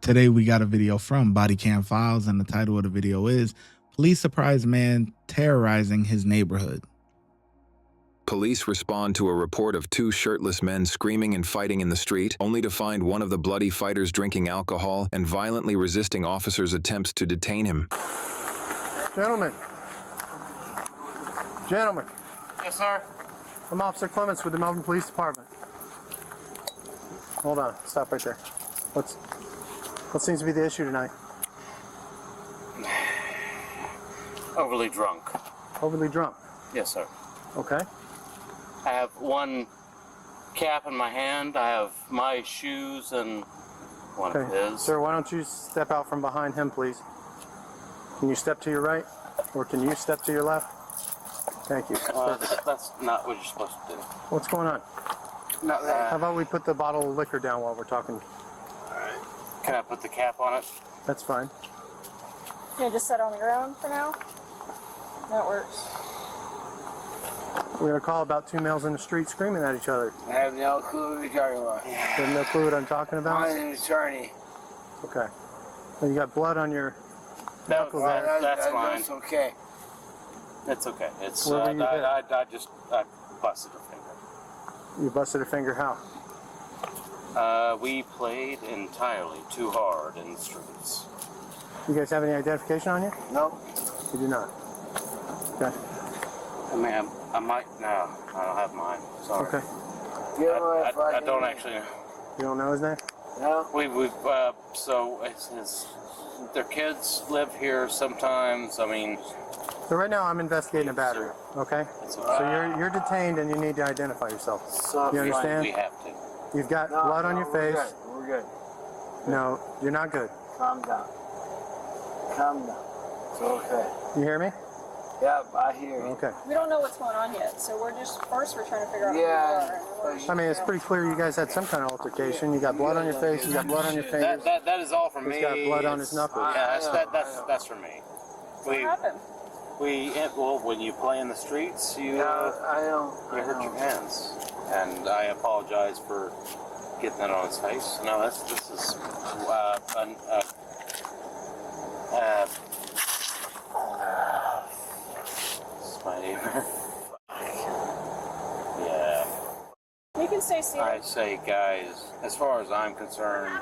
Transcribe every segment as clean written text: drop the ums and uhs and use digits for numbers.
Today we got a video from Body Cam Files, and the title of the video is Police Surprise Man Terrorizing His Neighborhood. Police respond to a report of two shirtless men screaming and fighting in the street, only to find one of the bloody fighters drinking alcohol and violently resisting officers' attempts to detain him. Gentlemen. Gentlemen. Yes, sir. I'm Officer Clements with the Melbourne Police Department. Hold on. Stop right there. What seems to be the issue tonight? Overly drunk. Overly drunk? Yes, sir. Okay. I have one cap in my hand. I have my shoes and one of his. Sir, why don't you step out from behind him, please? Can you step to your right? Or can you step to your left? Thank you. That's not what you're supposed to do. What's going on? No, How about we put the bottle of liquor down while we're talking? Alright. Can I put the cap on it? That's fine. Can you just sit on the ground for now? That works. We're going to call about two males in the street screaming at each other. I have no clue what you're talking about. You have no clue what I'm talking about? I'm an attorney. Okay. Well, you got blood on your knuckles there. That's fine. That's okay. It's okay. It's Where were you hit? I busted a finger. You busted a finger how? We played entirely too hard in the streets. You guys have any identification on you? No. You do not. Okay. I mean, I might. No, I don't have mine. Sorry. Okay. I don't actually know. You don't know his name? No. So it's his. Their kids live here sometimes. I mean. So right now I'm investigating a battery. Okay. So you're detained and you need to identify yourself. You understand? We have to. You've got blood on your face. We're good. No, you're not good. Calm down. Calm down. It's okay. You hear me? Yep, I hear you. Okay. We don't know what's going on yet, so we're trying to figure out who Yeah. you are. and what I mean, it's pretty clear you guys had some kind of altercation. You got blood on your face. You got blood on your fingers. That is all from me. He's got blood on his knuckles. Yeah, that's from me. What happened? Well, when you play in the streets, you hurt your hands, and I apologize for getting that on his face. No, this is my neighbor. Yeah. You can stay seated. I say, guys, as far as I'm concerned.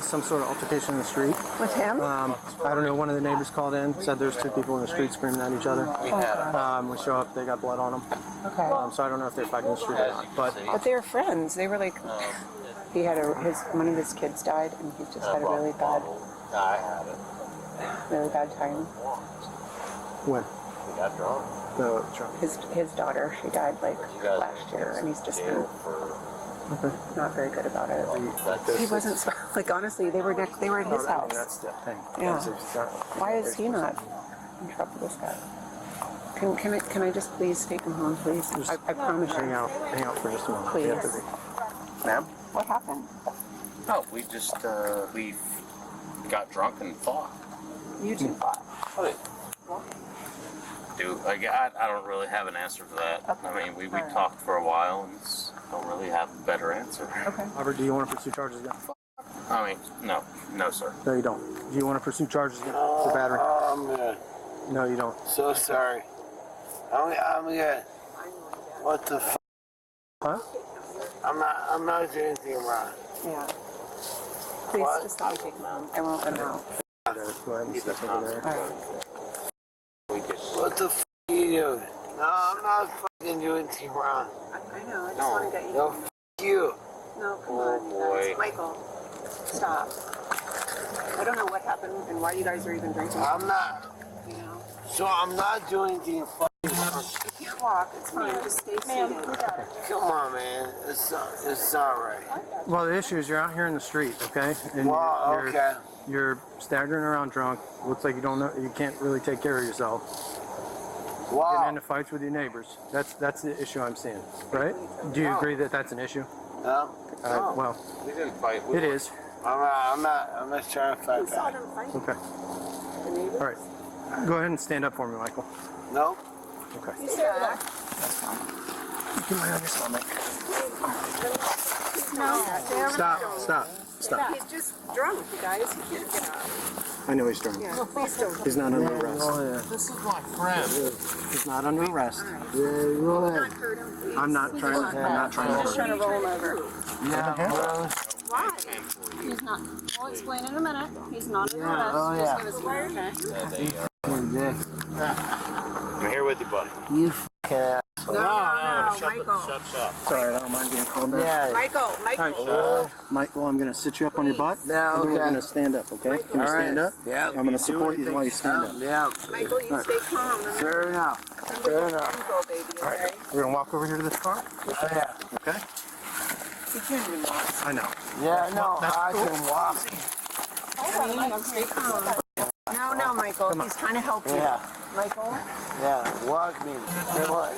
Some sort of altercation in the street. With him? I don't know, one of the neighbors called in, said there's two people in the street screaming at each other. We show up, they got blood on them. Okay. So I don't know if they're fighting in the street or not. But But they were friends. They were like, he had one of his kids died, and he just had a really bad time. when? We got drunk. The truck. His daughter, she died like last year, and he's just been not very good about it. He wasn't like, honestly, they were at his house. That's the thing. Yeah. Why is he not in trouble with this guy? Can I just please take him home, please? I promise Hang you. out for just a moment. Please. You have to be. Ma'am? What happened? Oh, we just we got drunk and fought. You two fought. Dude, I don't really have an answer for that. Okay. I mean, we talked for a while and don't really have a better answer. Okay. Robert, do you want to pursue charges again? I mean, no, sir. No, you don't. Do you want to pursue charges again for battery? I'm good. No, you don't. So sorry. I'm good. What the f? Huh? I'm not doing anything wrong. Yeah. Please just let me take him home. I won't let him out. Go ahead and step over there. All right. What the f are you doing? No, I'm not fucking doing anything wrong. I know. I just want to get you. No, f you. No, come Oh, on, you boy. guys. Michael, stop. I don't know what happened and why you guys are even drinking. I'm not. You know, So I'm not doing anything fucking wrong. you can't walk. It's fine. Just stay Ma'am, seated. we got it. Come on, man. It's all right. Well, the issue is you're out here in the street, okay? And Well, okay. You're staggering around drunk. Looks like you don't know. You can't really take care of yourself. Getting Wow. into fights with your neighbors. That's the issue I'm seeing, right? Do you agree that that's an issue? No. Well, We didn't fight. it is. I'm not trying to fight We saw back. them fighting. Okay. The neighbor. All right. Go ahead and stand up for me, Michael. No. Okay. You stay over there. You can lay on your stomach. No, stay over there. Stop. Stop. He's just drunk, you guys. He can't get up. I know he's drunk. Yeah, please don't. He's not under arrest. This is my friend. He's not under arrest. Not hurt him, please. I'm not trying to Just hurt trying to roll him over. Why? He's not. We'll explain in a minute. He's not under arrest. Just give us here, okay? I'm here with you, buddy. You fucking ass. No, Michael. Shut up. Sorry, I don't mind being called back. Yeah. Michael. Michael, I'm going to sit you up on your butt. Yeah, And then we're okay. going to stand up, okay? Can you stand up? Yeah. I'm going to support you while you stand up. Yeah. Michael, you stay calm. Fair enough. Fair enough. Go, baby, okay? We're going to walk over here to this car, Oh, yeah. okay? You can't even walk. I know. Yeah, no, I can walk. Hold on, Michael, stay calm. No, Michael. He's trying to help you. Yeah. Michael? Yeah. Walk me. Say what?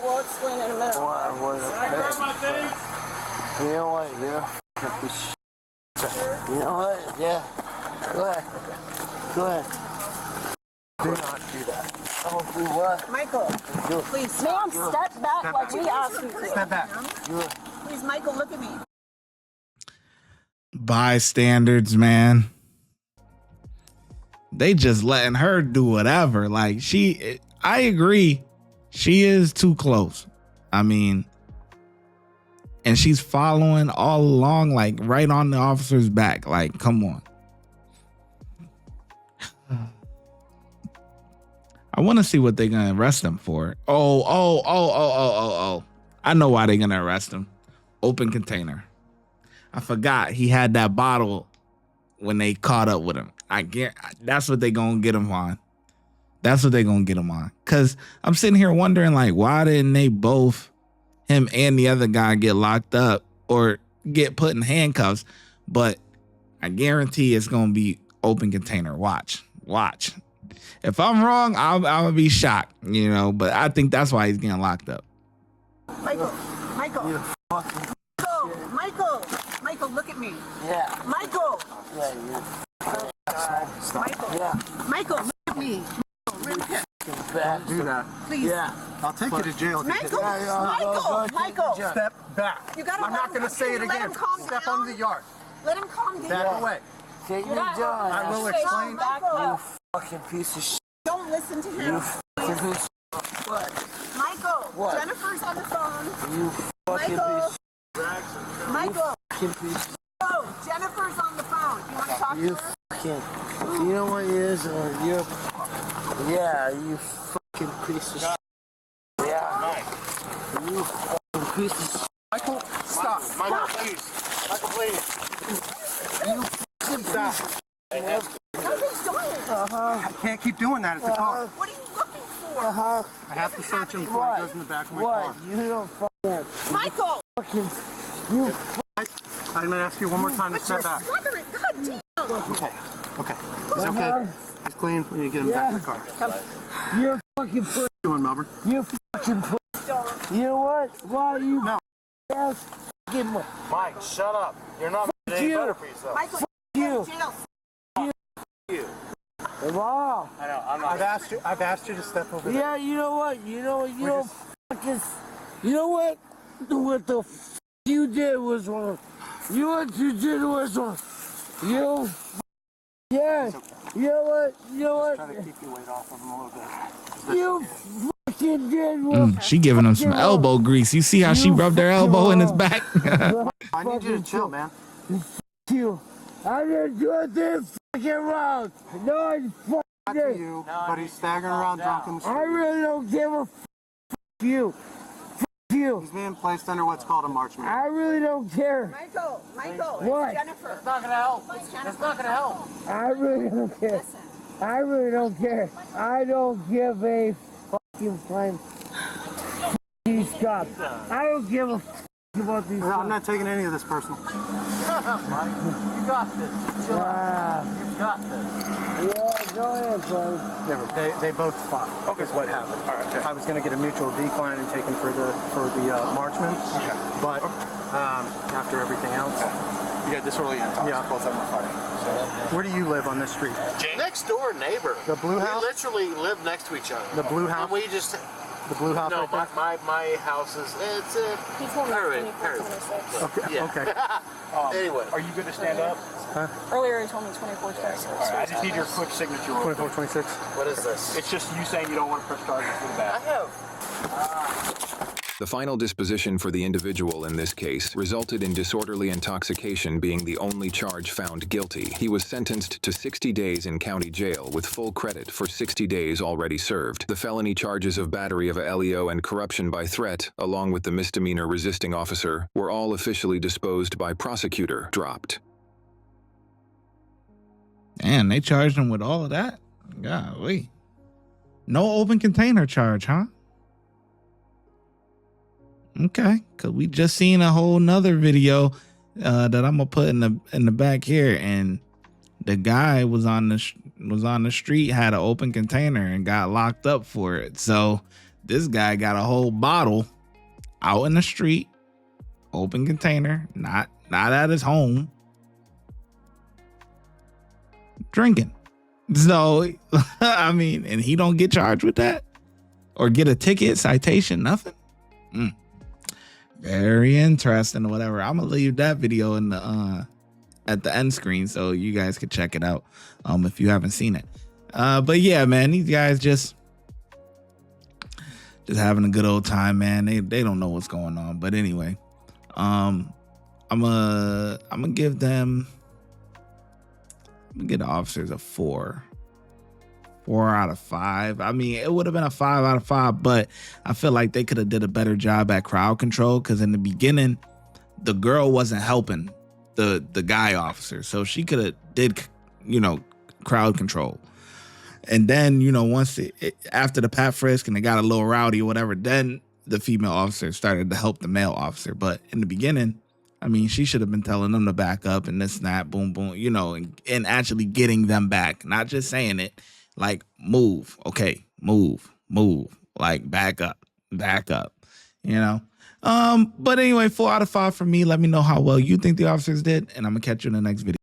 We'll explain in a minute. What? You know what? You're a fucking piece of shit. You know what? Yeah. Go ahead. Go ahead. Do not do that. Oh, do what? Michael, please Ma'am, stop. step back like we asked you to. Step back. Please, Michael, look at me. Bystanders, man. They just letting her do whatever. Like I agree. She is too close. I mean, and she's following all along, like right on the officer's back. Like, come on. I want to see what they're gonna arrest him for. Oh. I know why they're gonna arrest him. Open container. I forgot he had that bottle when they caught up with him. I get that's what they gonna get him on. That's what they gonna get him on. Cause I'm sitting here wondering, like, why didn't they both, him and the other guy, get locked up or get put in handcuffs? But I guarantee it's gonna be open container. Watch. If I'm wrong, I'm gonna be shocked, you know. But I think that's why he's getting locked up. Michael, look at me. Yeah. Michael, Yeah, you Michael, look at me. bad. Do that. Please. Yeah. I'll take you to jail. if you Michael, get- Michael. Step back. You gotta I'm let not him going to say it let again. him calm Step down. under the yard. Let him calm down. Back away. Take me not down. I will Stay explain. back Michael. up. Fucking piece of shit. Don't listen to You him. fucking piece What? Michael, What? Jennifer's on the phone. You fucking Michael. piece Michael, fucking piece oh, Jennifer's on the phone. You want to talk to You her? fucking you know what it is? You're yeah, you fucking piece of shit. Yeah. You fucking piece of shit. Michael, stop. Michael, please. Michael, please. You fucking Stop. Nothing's doing it. I can't keep doing that at the car. What are you looking for? I have to search him before he goes in the back of my car. What? You don't fucking Michael! you I'm going to ask you one more time to But step you're back. stuttering. God damn. Okay. It's okay. He's clean. We need to get him back in the car. you're fucking pussy. What are you doing, Melbourne? You fucking pussy. You know what? Why you No. ass fucking Mike, shut up. You're not making any you. better for yourself. Michael, you? jail. Wow. I know, I'm not. I've asked you to step over there. Yeah, you know what? You don't fucking. You know what? What the f you did was wrong. What you did was wrong. You. Yeah. You know what? You know Try what? to keep your weight off of him a little bit. You fucking did was. She giving him some elbow grease. You see how she rubbed her elbow in his back? I need you to chill, man. You. I didn't do a thing fucking wrong. No, I fucking Not to did. you, but he's staggering around drunk in the I street. really don't give a you. You. He's being placed under what's called a marchman. I really don't care. Michael, What? it's Jennifer. It's not gonna help. It's Jennifer. It's not gonna help. I really don't care. I really don't care. I don't give a fucking flying these cops. I don't give a fuck about these No, I'm cops. not taking any of this personal. Mike, you got this. Chill out. You got this. Yeah, go ahead, buddy. Never. They both fought. Okay. Is what happened. All right. Okay. I was going to get a mutual decline and take him for the marchman. Okay. But after everything else. You got disorderly conduct. Yeah. Both of them are fighting. Where do you live on this street? Next door neighbor. The blue house? We literally live next to each other. The blue house? And we just The blue house No, right there? my house is, it's a He told me Perry. 24, 26. Okay, Yeah. okay. Anyway. Are you good to stand up? Earlier he told me 24, 26. All right, I just need your quick signature. 24, 26. What is this? It's just you saying you don't want to press charges for the I back. have. The final disposition for the individual in this case resulted in disorderly intoxication being the only charge found guilty. He was sentenced to 60 days in county jail with full credit for 60 days already served. The felony charges of battery of a LEO and corruption by threat, along with the misdemeanor resisting officer, were all officially disposed by prosecutor dropped. Man, they charged him with all of that? Golly. No open container charge, huh? Okay, cause we just seen a whole nother video that I'm gonna put in the back here, and the guy was on the street, had an open container, and got locked up for it. So this guy got a whole bottle out in the street, open container, not at his home, drinking. So I mean, and he don't get charged with that or get a ticket, citation, nothing. Very interesting or whatever. I'm gonna leave that video in the at the end screen so you guys can check it out if you haven't seen it. But yeah, man, these guys just having a good old time, man. They don't know what's going on. But anyway, I'm gonna give them, I'm gonna give the officers a 4 out of 5. I mean, it would have been a 5 out of 5, but I feel like they could have did a better job at crowd control, because in the beginning, the girl wasn't helping the guy officer, so she could have did crowd control. And then once after the pat frisk and they got a little rowdy or whatever, then the female officer started to help the male officer. But in the beginning, I mean, she should have been telling them to back up and this and that, boom, boom, and actually getting them back, not just saying it. Like, move, okay, move, like back up. But anyway, 4 out of 5 for me. Let me know how well you think the officers did, and I'm gonna catch you in the next video.